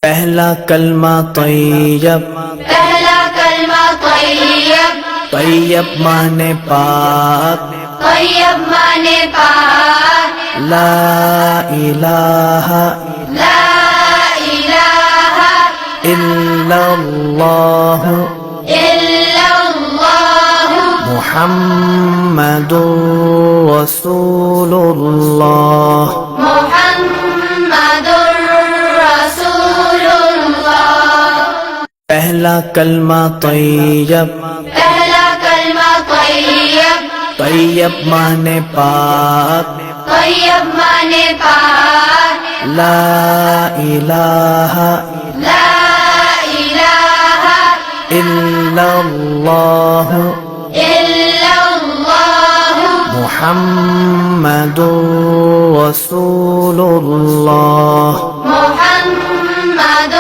پہلا کلمہ طیب، پہلا کلمہ طیب، طیب مانے پاک، طیب مانے پاک، لا الہ لا الہ الا اللہ الا اللہ محمد رسول اللہ۔ محمد رسول اللہ۔ پہلا کلمہ طیب، پہلا کلمہ طیب، طیب مانے پاک، طیب مانے پاک، لا الہ لا الہ الا اللہ الا اللہ محمد رسول اللہ۔ محمد